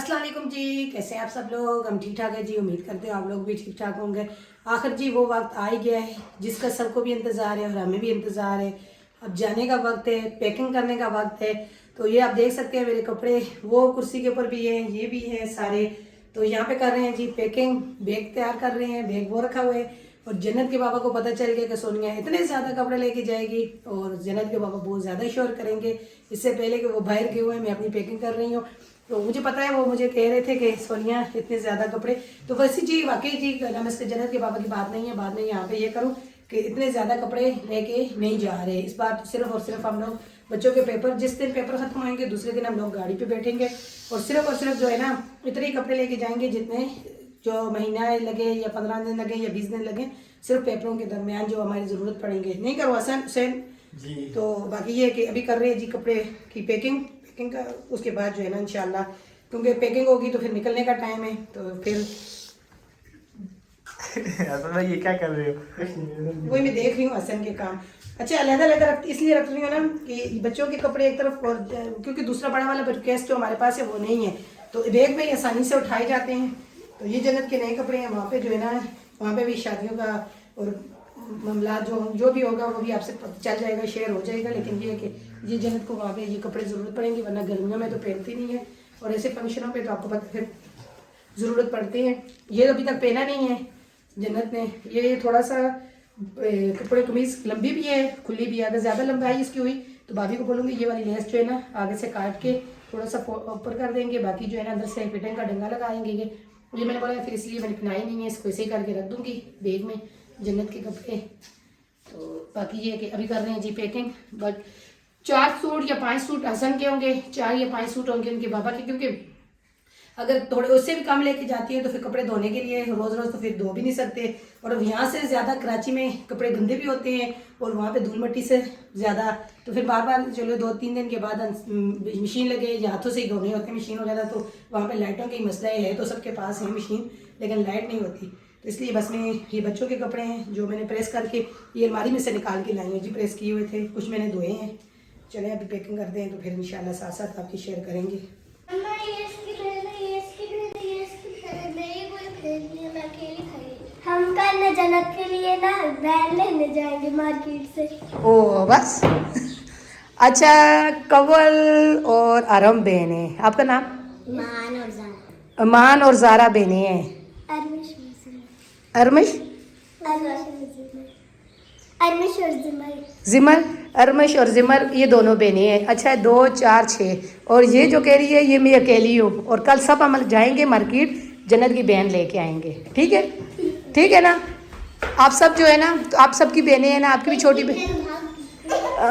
अस्सलाम वालेकुम जी, कैसे हैं आप सब लोग। हम ठीक ठाक है जी, उम्मीद करते हैं आप लोग भी ठीक ठाक होंगे। आखिर जी वो वक्त आ ही गया है जिसका सबको भी इंतज़ार है और हमें भी इंतज़ार है। अब जाने का वक्त है, पैकिंग करने का वक्त है। तो ये आप देख सकते हैं मेरे कपड़े वो कुर्सी के ऊपर भी हैं, ये भी हैं सारे। तो यहाँ पे कर रहे हैं जी पैकिंग, बैग तैयार कर रहे हैं। बैग वो रखा हुआ है और जन्नत के बाबा को पता चल गया कि सोनिया इतने ज़्यादा कपड़े लेके जाएगी और जन्नत के बाबा बहुत ज़्यादा शोर करेंगे। इससे पहले कि वो बाहर गए हुए हैं, मैं अपनी पैकिंग कर रही हूँ। तो मुझे पता है वो मुझे कह रहे थे कि सोनिया इतने ज़्यादा कपड़े, तो वैसे जी वाकई जी नाम इसके जन्नत के बाबा की बात नहीं है। बाद में यहाँ पे ये करूँ कि इतने ज़्यादा कपड़े लेके नहीं जा रहे। इस बार तो सिर्फ और सिर्फ हम लोग बच्चों के पेपर, जिस दिन पेपर खत्म होंगे दूसरे दिन हम लोग गाड़ी पे बैठेंगे और सिर्फ जो है ना इतने ही कपड़े लेके जाएंगे जितने जो महीना लगे या 15 दिन लगे या 20 दिन लगे, सिर्फ पेपरों के दरमियान जो हमारी ज़रूरत पड़ेंगे। नहीं करो हुसैन जी। तो बाकी ये है कि अभी कर रहे हैं जी कपड़े की पैकिंग का, उसके बाद जो है ना इंशाल्लाह, क्योंकि पैकिंग होगी तो फिर निकलने का टाइम है तो फिर ये क्या कर रहे हो? वही मैं देख रही हूँ हसन के काम। अच्छा अलग-अलग इसलिए रख रही हूँ ना कि बच्चों के कपड़े एक तरफ और क्योंकि दूसरा बड़ा वाला केस जो हमारे पास है वो नहीं है तो बैग में आसानी से उठाए जाते हैं। तो ये जन्नत के नए कपड़े हैं, वहाँ पे जो है ना वहाँ पे भी शादियों का और मामला जो भी होगा वो भी आपसे चल जाएगा, शेयर हो जाएगा। लेकिन ये है कि ये जन्नत को वहाँ पे ये कपड़े ज़रूरत पड़ेंगे, वरना गर्मियों में तो पहनती नहीं है और ऐसे फंक्शनों पे तो आपको पता फिर ज़रूरत पड़ती है। ये अभी तक पहना नहीं है जन्नत ने। ये थोड़ा सा कपड़े कमीज़ लंबी भी है खुली भी है, अगर ज़्यादा लंबाई इसकी हुई तो भाभी को बोलूँगी ये वाली लेस जो है ना आगे से काट के थोड़ा सा ऊपर कर देंगे, बाकी जो है ना अंदर से फिटिंग का डंगा लगाएंगे। ये मैंने बोला फिर इसलिए मैंने पहनाई नहीं है, इसको ऐसे ही करके रख दूँगी बैग में जन्नत के कपड़े। तो बाकी ये है कि अभी कर रहे हैं जी पैकिंग। बट 4 सूट या 5 सूट हसन के होंगे, 4 या 5 सूट होंगे उनके बाबा के, क्योंकि अगर थोड़े उससे भी कम लेके जाती है तो फिर कपड़े धोने के लिए रोज़ रोज़ तो फिर धो भी नहीं सकते। और यहाँ से ज़्यादा कराची में कपड़े गंदे भी होते हैं और वहाँ पे धूल मिट्टी से ज़्यादा, तो फिर बार बार चलो 2-3 दिन के बाद मशीन लगे या हाथों से ही धोने होते हैं मशीन वगैरह। तो वहाँ पे लाइटों का ही मसला है, तो सबके पास है मशीन लेकिन लाइट नहीं होती। तो इसलिए बस में ये बच्चों के कपड़े हैं जो मैंने प्रेस करके ये अलमारी में से निकाल के लाई हैं जी, प्रेस किए हुए थे, कुछ मैंने धोए हैं। चले अभी पैकिंग करते हैं तो फिर इंशाल्लाह साथ साथ आपकी शेयर करेंगे। हम कल ना जन्नत के लिए ना वैन लेने जाएंगे मार्केट से। ओ बस अच्छा, कवल और आरम बहन है, आपका नाम? मान और जारा। अमान और जारा बहने हैं। अरमिश अरमिश अरमिश और जिमर, अरमिश और जिमर ये दोनों बहनें हैं। अच्छा 2 4 6 और ये जो कह रही है ये मैं अकेली हूँ और कल सब हम जाएंगे मार्केट, जन्नत की बहन लेके आएंगे। ठीक है, ठीक है ना? आप सब जो है ना, तो आप सबकी बहनें हैं ना, आपकी भी छोटी बहन,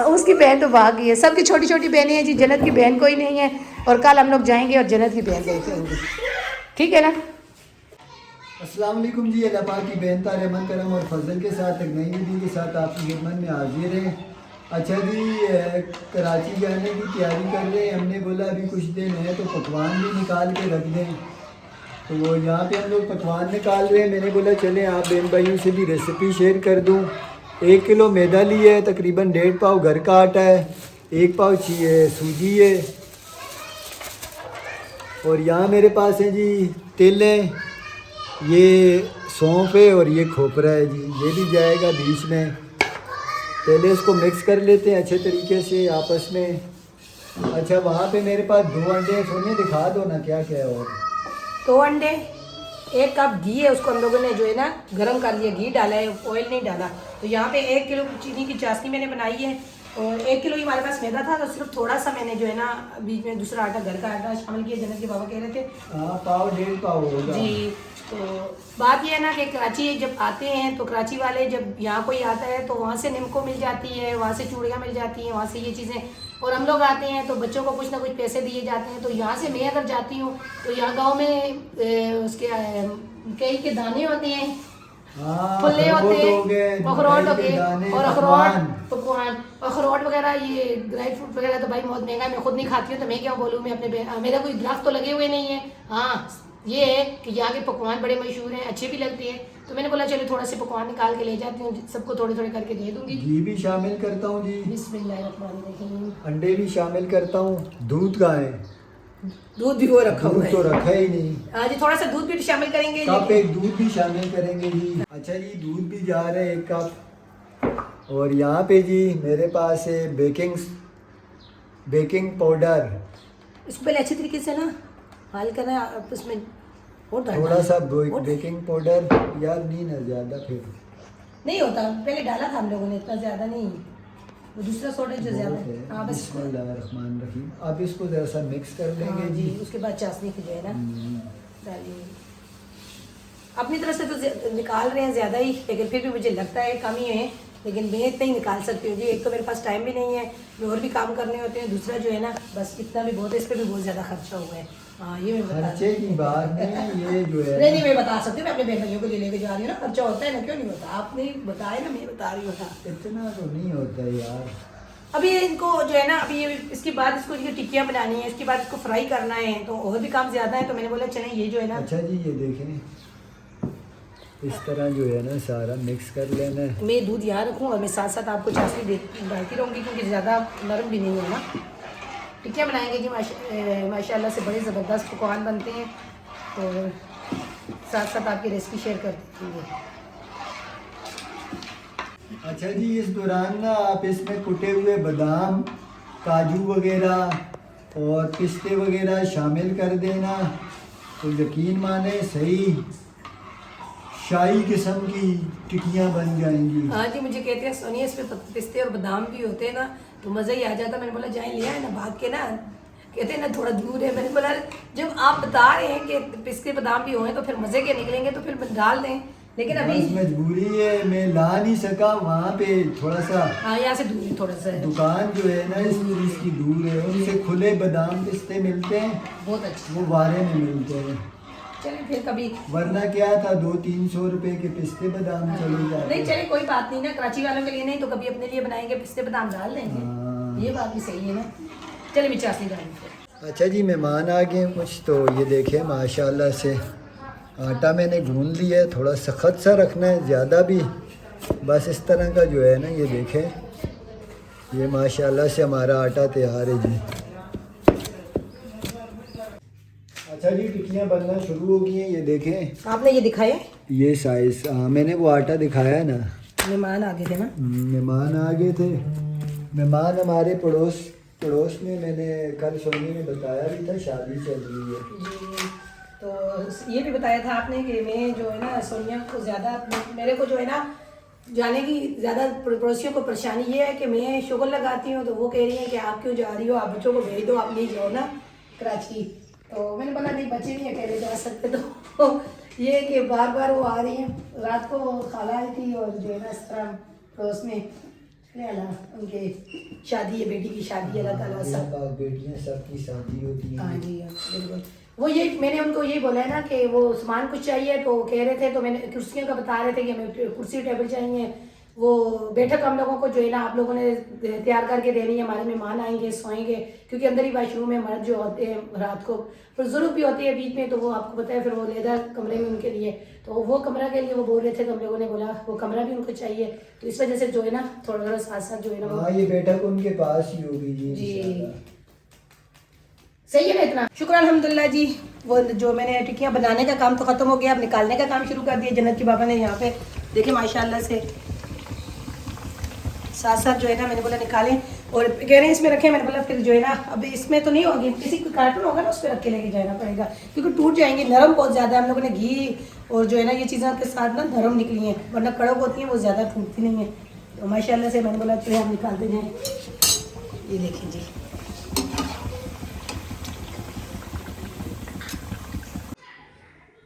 उसकी बहन तो भाग गई है, सबकी छोटी छोटी बहनें हैं जी, जन्नत की बहन कोई नहीं है। और कल हम लोग जाएंगे और जन्नत की बहन लेके आएंगे, ठीक है ना? अस्सलाम वालेकुम जी। अल्लाह पाक की बेहतर रहमत करम और फजल के साथ एक नई वीडियो के साथ आपकी खिदमत में हाजिर है। अच्छा जी, कराची जाने की तैयारी कर रहे हैं। हमने बोला अभी कुछ दिन है तो पकवान भी निकाल के रख दें, तो वो यहाँ पे हम लोग पकवान निकाल रहे हैं। मैंने बोला चलें आप बहन भाइयों से भी रेसिपी शेयर कर दूँ। 1 किलो मैदा लिया है, तकरीबन 1.5 पाव घर का आटा है, 1 पाव सूजी है और यहाँ मेरे पास है जी तिल है, ये सौंफ है और ये खोपरा है जी, ये भी जाएगा बीच में। पहले इसको मिक्स कर लेते हैं अच्छे तरीके से आपस में। अच्छा वहाँ पे मेरे पास 2 अंडे हैं, सोनिया दिखा दो ना क्या क्या है। और 2 अंडे, 1 कप घी है, उसको हम लोगों ने जो है ना गर्म कर लिया, घी डाला है, ऑयल नहीं डाला। तो यहाँ पे 1 किलो चीनी की चाशनी मैंने बनाई है और 1 किलो ही हमारे पास मैदा था तो सिर्फ थोड़ा सा मैंने जो है ना बीच में दूसरा आटा, घर का आटा शामिल किया। जन्नत के बाबा कह रहे थे हाँ 1.5 पाव होगा जी। तो बात यह है ना कि कराची जब आते हैं तो कराची वाले जब यहाँ कोई आता है तो वहाँ से निमको मिल जाती है, वहाँ से चूड़ियाँ मिल जाती हैं, वहाँ से ये चीज़ें, और हम लोग आते हैं तो बच्चों को कुछ ना कुछ पैसे दिए जाते हैं। तो यहाँ से मैं अगर जाती हूँ तो यहाँ गांव में उसके कई के दाने होते हैं, फुल्ले होते हैं, अखरोट हो गए और अखरोट पकवान, अखरोट वगैरह, ये ड्राई फ्रूट वगैरह तो भाई बहुत महंगा है, मैं खुद नहीं खाती हूँ तो मैं क्या बोलूँ। मैं अपने मेरा कोई दरख्त तो लगे हुए नहीं है। हाँ ये है कि यहाँ के पकवान बड़े मशहूर हैं, अच्छे भी लगते हैं, तो मैंने बोला चलो थोड़ा से पकवान निकाल के ले जाती हूँ, सबको थोड़े थोड़े करके दे दूँगी। घी भी शामिल करता हूँ जी, बिस्मिल्लाहिर्रहमानिर्रहीम। अंडे भी शामिल करता हूँ। दूध का है दूध भी वो रखा हुआ दूध तो है। रखा ही नहीं। हाँ जी, थोड़ा सा दूध भी शामिल करेंगे। कप एक दूध भी शामिल करेंगे जी। अच्छा जी, दूध भी जा रहा है 1 कप। और यहाँ पे जी मेरे पास है बेकिंग पाउडर। इसको पहले अच्छे तरीके से ना हाल करना है, आप उसमें और डालना थोड़ा है। सा और बेकिंग पाउडर, यार नहीं ना ज़्यादा फिर नहीं होता, पहले डाला था हम लोगों ने, इतना ज़्यादा नहीं, वो दूसरा सोडा जो ज़्यादा बहुत है। है। हाँ बस इसको, बिस्मिल्लाहिर्रहमानिर्रहीम। अब इसको ज़रा सा मिक्स कर लेंगे हाँ जी। उसके बाद चाशनी की जो है ना डालेंगे। अपनी तरफ से तो निकाल रहे हैं ज़्यादा ही, लेकिन फिर भी मुझे लगता है कम ही है, लेकिन मैं इतना ही निकाल सकती हूँ जी। एक तो मेरे पास टाइम भी नहीं है, मैं और भी काम करने होते हैं, दूसरा जो है ना बस इतना भी बहुत है, इस पर भी बहुत ज़्यादा खर्चा हुआ है। हाँ ये मैं बता खर्चे की बात नहीं, ये जो है नहीं मैं बता सकती हूँ, मैं अपने बहन भाइयों को ले लेके जा रही हूँ ना, खर्चा होता है ना, क्यों नहीं होता, आपने बताया ना, मैं बता रही हूँ ना। इतना तो नहीं होता यार। अभी इनको जो है ना, अभी ये इसके बाद इसको ये टिक्कियाँ बनानी है, इसके बाद इसको फ्राई करना है, तो और भी काम ज़्यादा है, तो मैंने बोला चलें ये जो है ना। अच्छा जी, ये देखें इस तरह जो है ना सारा मिक्स कर लेना है। मैं दूध यहाँ रखूँ और मैं साथ साथ आपको चाशनी डालती रहूँगी, क्योंकि ज़्यादा नरम भी नहीं है ना। टिक्कियाँ बनाएंगे जी, माशाल्लाह से बड़े ज़बरदस्त पकवान बनते हैं, और साथ साथ आपकी रेसिपी शेयर कर देंगे। अच्छा जी, इस दौरान ना आप इसमें कुटे हुए बादाम, काजू वगैरह और पिस्ते वगैरह शामिल कर देना, तो यकीन माने सही शाही किस्म की टिक्कियाँ बन जाएंगी। हाँ जी, मुझे कहते हैं सोनिया इसमें पिस्ते और बादाम भी होते हैं ना, तो मज़ा ही आ जाता। मैंने बोला जाए ले आए ना भाग के ना, कहते हैं ना थोड़ा दूर है। मैंने बोला जब आप बता रहे हैं कि पिस्ते बादाम भी हों तो फिर मज़े के निकलेंगे, तो फिर डाल दें, लेकिन अभी बस मजबूरी है, मैं ला नहीं सका वहाँ पे, थोड़ा सा हाँ यहाँ से दूर है थोड़ा सा, दुकान जो है ना इसकी दूर है, उनसे खुले बादाम पिस्ते मिलते हैं, बहुत अच्छा। वो वारे में मिलते हैं। चलिए फिर कभी, वरना क्या था 200-300 रुपए के पिस्ते बादाम चले जाते। नहीं चलिए कोई बात नहीं ना, कराची वालों के लिए नहीं तो कभी अपने लिए बनाएंगे, पिस्ते बादाम डाल देंगे। हाँ। ये बात भी सही है ना। चलिए मैं चाशनी डालेंगे। अच्छा जी, मेहमान आ गए कुछ, तो ये देखें माशाल्लाह से आटा मैंने गूंद लिया है, थोड़ा सख्त सा रखना है, ज़्यादा भी, बस इस तरह का जो है ना, ये देखें ये माशाल्लाह से हमारा आटा तैयार है जी। अच्छा जी, टिक्कियाँ बनना शुरू हो गई हैं, ये देखें। आपने ये दिखाया, ये साइज़ मैंने वो आटा दिखाया है ना। मेहमान आ गए थे ना। मेहमान आ गए थे, मेहमान हमारे पड़ोस में, मैंने कल सोनी ने बताया भी था शादी चल रही है जी, तो ये भी बताया था आपने कि मैं जो है ना सोनिया को ज़्यादा, मेरे को जो है ना जाने की ज़्यादा पड़ोसियों को परेशानी ये है कि मैं शुगर लगाती हूँ, तो वो कह रही है कि आप क्यों जा रही हो, आप बच्चों को भेज दो, आप नहीं जाओ ना कराची। तो मैंने बोला नहीं, बच्चे नहीं अकेले जा सकते, तो ये कि बार बार वो आ रही हैं। रात को खाला आई थी, और जो है ना इस तरह पड़ोस में उनके शादी है, बेटी की शादी है, अल्लाह ताला सब बेटियां सबकी शादी होती हाँ हैं। जी बिल्कुल। वो ये मैंने उनको ये बोला है ना कि वो सामान कुछ चाहिए, तो कह रहे थे, तो मैंने कुर्सियों का बता रहे थे कि हमें कुर्सी टेबल चाहिए, वो बैठक हम लोगों को जो है ना आप लोगों ने तैयार करके देनी है, हमारे मेहमान आएंगे सोएंगे, क्योंकि अंदर ही वाशरूम में मर्द जो होते हैं रात को बुजुर्ग भी होती है बीच में, तो वो आपको पता है फिर वो लेदा कमरे में उनके लिए, तो वो कमरा के लिए वो बोल रहे थे, तो हम लोगों ने बोला वो कमरा भी उनको चाहिए, तो इस वजह से जो है ना थोड़ा थोड़ा साथ साथ जो है ना हाँ, ये बैठक उनके पास ही होगी जी इंशाल्लाह। सही है ना। इतना शुक्र अल्हम्दुलिल्लाह जी। वो जो मैंने टिक्कियाँ बनाने का काम तो ख़त्म हो गया, अब निकालने का काम शुरू कर दिया जन्नत की बाबा ने। यहाँ पे देखिए माशाल्लाह से साथ साथ जो है ना, मैंने बोला निकालें, और कह रहे हैं इसमें रखें, मैंने बोला फिर जो है ना अब इसमें तो नहीं होगी, किसी कोई कार्टून होगा ना उस पर रख के लेके जाना पड़ेगा, क्योंकि टूट जाएंगे, नरम बहुत ज़्यादा है। हम लोगों ने घी और जो है ना ये चीज़ें के साथ ना नरम निकली हैं, वरना कड़क होती हैं, वो ज़्यादा टूटती नहीं है। तो माशाल्लाह से मैंने बोला चलिए हम निकालते जाएँ। ये देखें जी,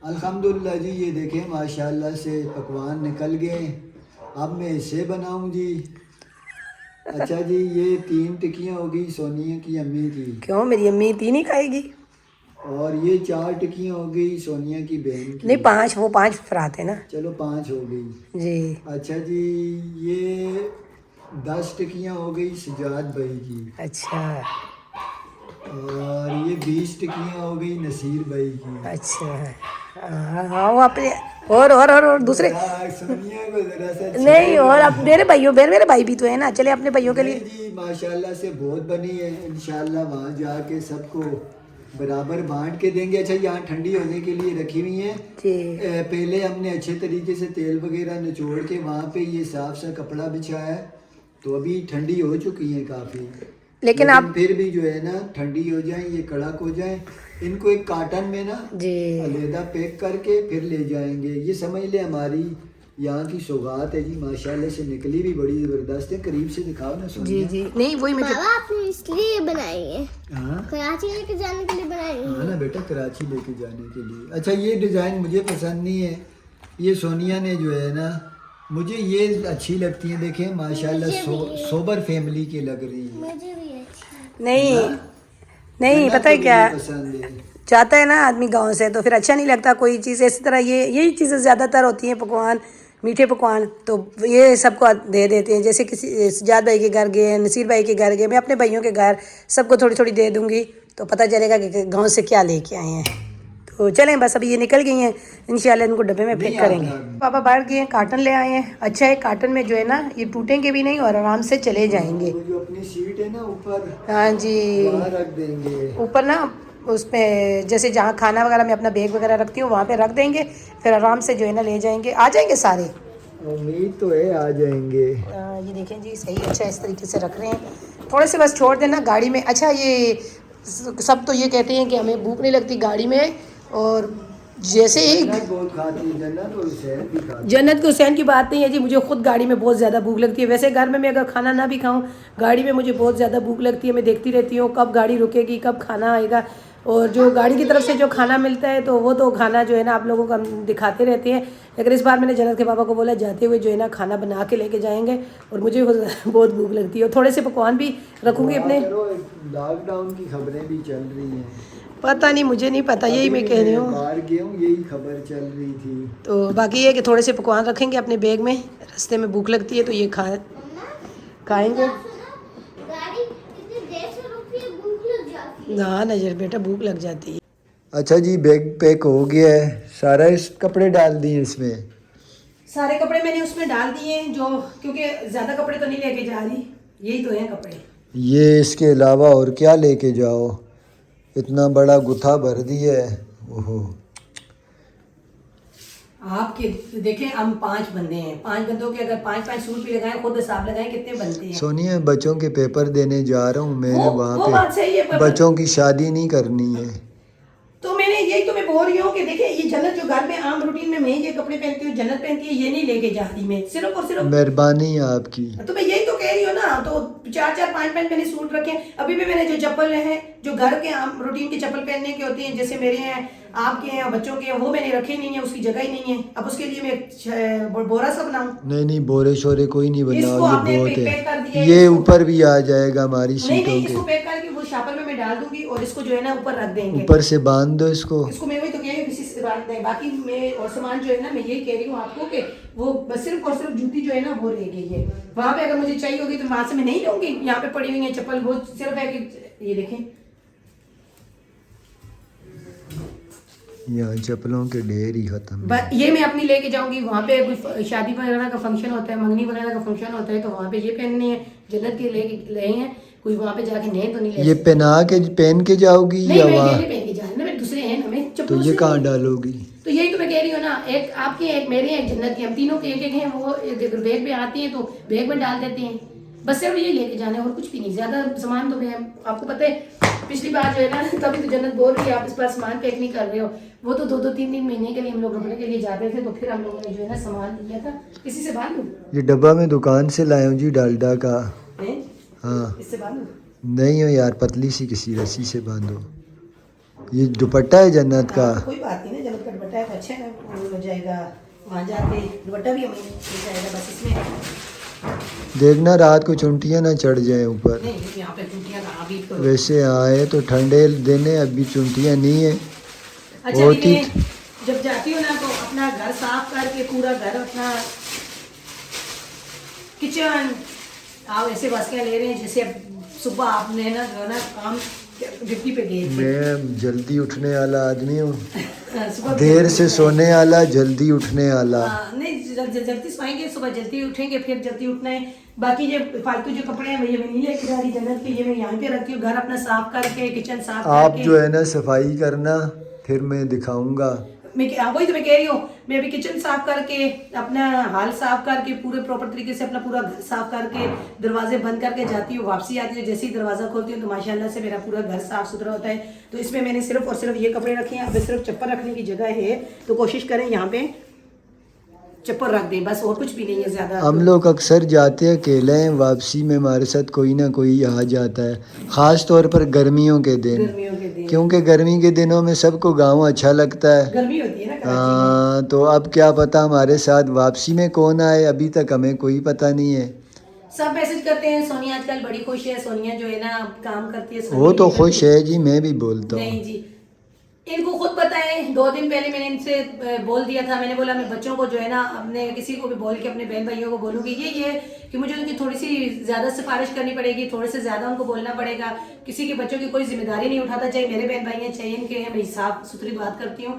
अल्हम्दुलिल्लाह जी, ये देखें माशाल्लाह से पकवान निकल गए। अब मैं इसे बनाऊं जी। अच्छा जी, ये 3 टिक्कियाँ हो गई सोनिया की अम्मी की, क्यों मेरी अम्मी 3 ही खाएगी? और ये 4 टिक्कियाँ हो गई सोनिया की बहन की। नहीं 5, वो 5 फरात है ना। चलो 5 हो गई जी। अच्छा जी, ये 10 टिक्कियाँ हो गई सजाद भाई की, अच्छा और ये 20 टिक्कियाँ हो गई नसीर भाई की। अच्छा हाँ वो अपने और दूसरे सोनिया को जरा सा नहीं, और अब मेरे भाई भी तो है ना, चले अपने भाइयों के लिए। जी माशाल्लाह से बहुत बनी है, इंशाल्लाह वहाँ जाके सबको बराबर बांट के देंगे। अच्छा यहाँ ठंडी होने के लिए रखी हुई है जी पहले हमने अच्छे तरीके से तेल वगैरह निचोड़ के वहाँ पे ये साफ सा कपड़ा बिछाया है, तो अभी ठंडी हो चुकी है काफ़ी। लेकिन आप फिर भी जो है ना ठंडी हो जाए, ये कड़क हो जाए, इनको एक कार्टन में ना जी अलहदा पैक करके फिर ले जाएंगे। ये समझ ले हमारी यहाँ की सौगात है जी, माशाल्लाह से निकली भी बड़ी ज़बरदस्त है। करीब से दिखाओ ना जी सोनिया। जी नहीं वही मुझे बाबा आपने इसलिए बनाई है, हाँ कराची लेके जाने के लिए बनाई है। हाँ ना बेटा, कराची लेके जाने के लिए। अच्छा ये डिज़ाइन मुझे पसंद नहीं है, ये सोनिया ने जो है ना, मुझे ये अच्छी लगती है। देखें माशाल्लाह सोबर फैमिली की लग रही है। मुझे भी अच्छी। नहीं नहीं पता है क्या पसंद है। जाता है ना आदमी गांव से तो फिर अच्छा नहीं लगता कोई चीज़ इसी तरह। ये यही चीज़ें ज़्यादातर होती हैं, पकवान मीठे पकवान, तो ये सबको दे देते हैं। जैसे किसी सजाद भाई के घर गए, नसीर भाई के घर गए, मैं अपने भाइयों के घर सबको थोड़ी थोड़ी दे दूंगी, तो पता चलेगा कि गांव से क्या लेके आए हैं। तो चलें बस, अभी ये निकल गई हैं, इंशाल्लाह इनको डब्बे में पैक करेंगे। पापा बाहर गए हैं, कार्टन ले आए हैं। अच्छा है कार्टन में जो है ना ये टूटेंगे भी नहीं और आराम से चले जाएंगे। वो जो अपनी सीट है ना ऊपर, हाँ जी वहाँ रख देंगे। ऊपर ना उस पे जैसे जहाँ खाना वगैरह मैं अपना बैग वगैरह रखती हूँ वहाँ पे रख देंगे, फिर आराम से जो है ना ले जाएंगे। आ जाएंगे सारे, उम्मीद तो है आ जाएंगे। ये देखें जी सही, अच्छा इस तरीके से रख रहे हैं। थोड़े से बस छोड़ देना गाड़ी में। अच्छा ये सब तो ये कहते हैं कि हमें भूख नहीं लगती गाड़ी में, और जैसे ही बहुत खाती है जन्नत, और हुसैन भी खाती जन्नत के हुसैन की बात नहीं है जी, मुझे खुद गाड़ी में बहुत ज़्यादा भूख लगती है। वैसे घर में मैं अगर खाना ना भी खाऊं, गाड़ी में मुझे बहुत ज़्यादा भूख लगती है। मैं देखती रहती हूँ कब गाड़ी रुकेगी, कब खाना आएगा, और जो गाड़ी की तरफ से जो खाना मिलता है तो वो तो खाना जो है ना आप लोगों को हम दिखाते रहते हैं। लेकिन इस बार मैंने जन्नत के पापा को बोला जाते हुए जो है ना खाना बना के लेके जाएंगे, और मुझे बहुत भूख लगती है। और थोड़े से पकवान भी रखूँगी अपने। लॉकडाउन की खबरें भी चल रही हैं, पता नहीं, मुझे नहीं पता, यही मैं कह रही हूँ। बाहर गया हूँ, यही खबर चल रही थी। तो बाकी ये कि थोड़े से पकवान रखेंगे अपने बैग में, रास्ते में भूख लगती है तो ये खाएंगे। गाड़ी कितनी देर से रुकी है, भूख लग जाती है। ना नजर बेटा भूख लग जाती है। अच्छा जी बैग पैक हो गया है सारा, इस कपड़े डाल दिए इसमें। सारे कपड़े मैंने उसमें डाल दिए हैं, जो क्योंकि ज़्यादा कपड़े तो नहीं लेके जा रही, यही तो हैं कपड़े। ये इसके अलावा और क्या लेके जाओ, इतना बड़ा गुथा भर दिया है। ओहो आपके देखें हम 5 बंदे हैं, 5 बंदों के अगर 5-5 सूट भी लगाएं, खुद हिसाब लगाएं कितने बनते हैं। सोनिया बच्चों के पेपर देने जा रहा हूँ मैंने, वो वहाँ बात सही है, पे बच्चों की शादी नहीं करनी है। तो मैंने यही तो मैं बोल रही हूँ कि देखिए ये जन्नत जो घर में आम रूटीन में मैं ये कपड़े पहनती हूँ, जन्नत पहनती है, ये नहीं लेके जा रही मैं, सिर्फ और सिर्फ। मेहरबानी है आपकी। तो मैं यही तो कह रही हूँ ना, तो 4-5 मैंने सूट रखे हैं। अभी भी मैंने जो चप्पल हैं, जो घर के आम रूटीन के चप्पल पहनने के होते हैं, जैसे मेरे हैं, आपके हैं, बच्चों के हैं, वो मैंने रखे नहीं है, उसकी जगह ही नहीं है। अब उसके लिए मैं बोरा सा बनाऊं? नहीं नहीं बोरे शोरे कोई नहीं इसको बनाओ, आपने ये बहुत पैक कर दिया है। है, ये इसको- ऊपर भी आ जाएगा हमारी नहीं सीटों नहीं, के इसको पैक करके वो शापर में मैं डाल दूंगी, और इसको जो है ना ऊपर रख देंगे। ऊपर से बांध दो इसको। इसको मैं वही तो कह रही हूँ, किसी से बात नहीं। बाकी मैं और सामान जो है ना, मैं यही कह रही हूँ आपको कि वो बस सिर्फ और सिर्फ जूती जो है ना वो रह गई है। वहाँ पे अगर मुझे चाहिए होगी तो वहाँ से मैं नहीं लूंगी, यहाँ पे पड़ी हुई है चप्पल, वो सिर्फ है कि ये देखें यहाँ चप्पलों के ढेर ही खत्म। ये मैं अपनी लेके जाऊंगी। वहाँ पे कोई शादी वगैरह का फंक्शन होता है, मंगनी वगैरह का फंक्शन होता है, तो वहाँ पे ये पहनने हैं, जन्नत के लेके ले हैं। कोई वहाँ पे जाके नए तो नहीं ले ये पहन के जाओगी नहीं, या मैं वहाँ? ये नहीं पहन के जाना, मेरे दूसरे हैं ना, मैं तो चप्पल ये से- कहाँ डालोगी? तो यही तो मैं कह रही हूँ ना, एक आपके एक मेरे एक जन्नत के, हम तीनों के एक हैं। वो बैग में आती हैं तो बैग में डाल देते हैं, बस सिर्फ ये लेके जाना है और कुछ भी नहीं। ज्यादा सामान तो मैं, आपको पता है पिछली बार जो है ना, तभी तो जन्नत बोल रही है आप इस बार सामान पैक नहीं कर रहे हो। वो तो 2-3 महीने के लिए हम लोग रुकने के लिए जाते थे, तो फिर हम लोगों ने जो है ना सामान लिया था। किसी से बांधू ये डब्बा में दुकान से लाया हूँ जी, डालडा का। हाँ इससे बांधू नहीं हो यार, पतली सी किसी रस्सी से बांधो। ये दुपट्टा है जन्नत का। कोई बात नहीं ना, जन्नत का दुपट्टा है तो अच्छा है, वो हो जाएगा। वहाँ जाके दुपट्टा भी हमें मिल जाएगा, बस इसमें देखना रात को चुंटियाँ ना चढ़ जाए ऊपर। नहीं, यहाँ पे टूटियाँ कहाँ भी तो। वैसे आए तो ठंडे देने, अभी चुंटियाँ नहीं है। अच्छा होती मैं जब जाती हूँ ना तो अपना घर साफ करके, पूरा घर अपना किचन आप ऐसे वास्कियाँ ले रहे हैं जैसे अब सुबह आपने ना जो है ना काम ड्यूटी पे गए थे। मैं जल्दी उठने वाला आदमी हूँ, सुबह देर से सोने वाला, जल्दी उठने वाला। नहीं जल्दी सोएंगे, सुबह जल्दी उठेंगे, फिर जल्दी उठना है। बाकी ये फालतू जो कपड़े हैं ये मैं नहीं लेके जा रही जन्नत के, ये मैं यहाँ पे रखती हूँ। घर अपना साफ करके, किचन साफ आप करके, जो है ना सफाई करना, फिर मैं दिखाऊंगा। वही तो मैं कह रही हूँ, मैं अभी किचन साफ करके, अपना हाल साफ करके, पूरे प्रॉपर तरीके से अपना पूरा घर साफ करके, दरवाजे बंद करके जाती हूँ, वापसी आती हूँ। जैसे ही दरवाजा खोलती हूँ तो माशाल्लाह से मेरा पूरा घर साफ सुथरा होता है। तो इसमें मैंने सिर्फ और सिर्फ ये कपड़े रखे हैं। अब सिर्फ चप्पल रखने की जगह है तो कोशिश करें यहाँ पे चप्पल रख दें, बस और कुछ भी नहीं है ज्यादा। हम लोग अक्सर जाते हैं अकेले हैं, वापसी में हमारे साथ कोई ना कोई आ जाता है, ख़ास तौर पर गर्मियों के दिन, गर्मियों के दिन, क्योंकि गर्मी के दिनों में सबको गांव अच्छा लगता है। गर्मी होती है ना कराची में। हाँ, तो अब क्या पता हमारे साथ वापसी में कौन आए, अभी तक हमें कोई पता नहीं है। सब मैसेज करते हैं, सोनिया आजकल बड़ी खुश है, सोनिया जो है ना काम करती है। वो तो खुश है जी, मैं भी बोलता हूँ। नहीं जी, इनको खुद पता है। 2 दिन पहले मैंने इनसे बोल दिया था, मैंने बोला मैं बच्चों को जो है ना अपने किसी को भी बोल के अपने बहन भाइयों को बोलूँगी ये कि मुझे उनकी थोड़ी सी ज़्यादा सिफारिश करनी पड़ेगी, थोड़े से ज़्यादा उनको बोलना पड़ेगा। किसी के बच्चों की कोई जिम्मेदारी नहीं उठाता, चाहे मेरे बहन भाई हैं चाहे इनके हैं, मैं साफ सुथरी बात करती हूँ।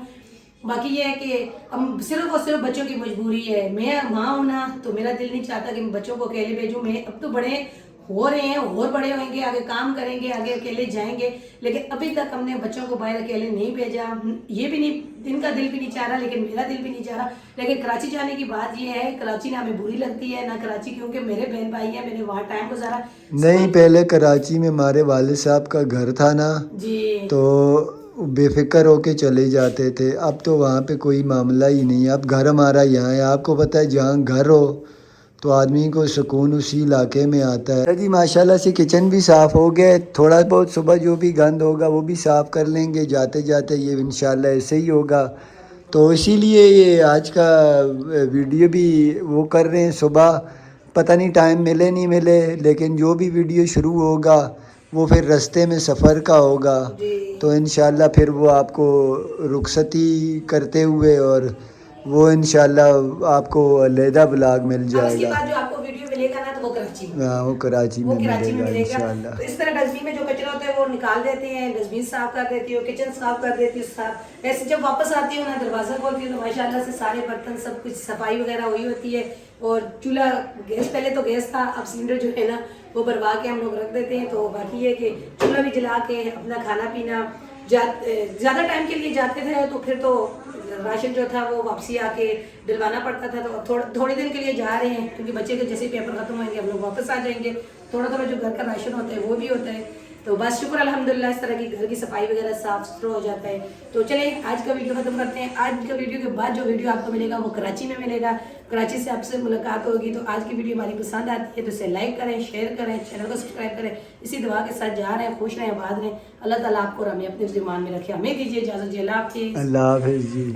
बाकी ये है कि अब सिर्फ और सिर्फ बच्चों की मजबूरी है। मैं माँ हूँ ना, तो मेरा दिल नहीं चाहता कि मैं बच्चों को अकेले भेजूँ। मैं अब तो बड़े हो रहे हैं और बड़े होंगे, आगे काम करेंगे, आगे अकेले जाएंगे, लेकिन अभी तक हमने बच्चों को बाहर अकेले नहीं भेजा। ये भी नहीं, इनका दिल भी नहीं चाह रहा, लेकिन मेरा दिल भी नहीं चाह रहा। लेकिन कराची जाने की बात ये है, कराची ना हमें बुरी लगती है ना कराची, क्योंकि मेरे बहन भाई हैं, मैंने वहाँ टाइम गुजारा। नहीं, पहले कराची में हमारे वालिद साहब का घर था ना, जी, तो बेफिक्र होके चले जाते थे। अब तो वहाँ पे कोई मामला ही नहीं है। अब घर हमारा यहाँ है, आपको पता है, जहाँ घर हो तो आदमी को सुकून उसी इलाके में आता है। जी माशाल्लाह से किचन भी साफ़ हो गया, थोड़ा बहुत सुबह जो भी गंद होगा वो भी साफ़ कर लेंगे जाते जाते, ये इंशाल्लाह ऐसे ही होगा। तो इसीलिए ये आज का वीडियो भी वो कर रहे हैं सुबह, पता नहीं टाइम मिले नहीं मिले, लेकिन जो भी वीडियो शुरू होगा वो फिर रास्ते में सफ़र का होगा। तो इंशाल्लाह फिर वो आपको रुखसती करते हुए और वो इंशाल्लाह आपको अलहदा ब्लॉग मिल अब इसके जाएगा। बाद जो आपको वीडियो मिलेगा ना तो वो कराची में, हाँ, वो कराची में मिलेगा मिलेगा। इंशाल्लाह। तो इस तरह डस्टबिन में जो कचरा होता है वो निकाल देते हैं, डस्टबिन साफ कर देती हूँ, किचन साफ कर देती हूँ साफ। ऐसे जब वापस आती हूँ ना, दरवाजा खोलती हूँ तो माशाल्लाह से सारे बर्तन सब कुछ सफाई वगैरह हुई होती है। और चूल्हा, गैस, पहले तो गैस था, अब सिलेंडर जो है ना वो भरवा के हम लोग रख देते हैं। तो बाकी ये कि चूल्हा भी जला के अपना खाना पीना, ज़्यादा टाइम के लिए जाते थे तो फिर तो राशन जो था वो वापसी आके डलवाना पड़ता था। तो थोड़े दिन के लिए जा रहे हैं, क्योंकि बच्चे के जैसे पेपर खत्म होंगे हम लोग वापस आ जाएंगे। थोड़ा थोड़ा जो घर का राशन होता है वो भी होता है। तो बस शुक्र अल्हम्दुलिल्लाह, इस तरह की घर की सफाई वगैरह साफ सुथरा हो जाता है। तो चलिए आज का वीडियो खत्म करते हैं। आज का वीडियो के बाद जो वीडियो आपको मिलेगा वो कराची में मिलेगा, कराची से आपसे मुलाकात होगी। तो आज की वीडियो हमारी पसंद आती है तो इसे लाइक करें, शेयर करें, चैनल को सब्सक्राइब करें। इसी दुआ के साथ जा रहे हैं, खुश रहें, आबाद रहें। अल्लाह ताला आपको और हमें अपने ज़ुबान में रखे। हमें दीजिए इजाज़त जी, अल्लाह हाफ़िज़। अल्लाह हाफ़िज़ जी।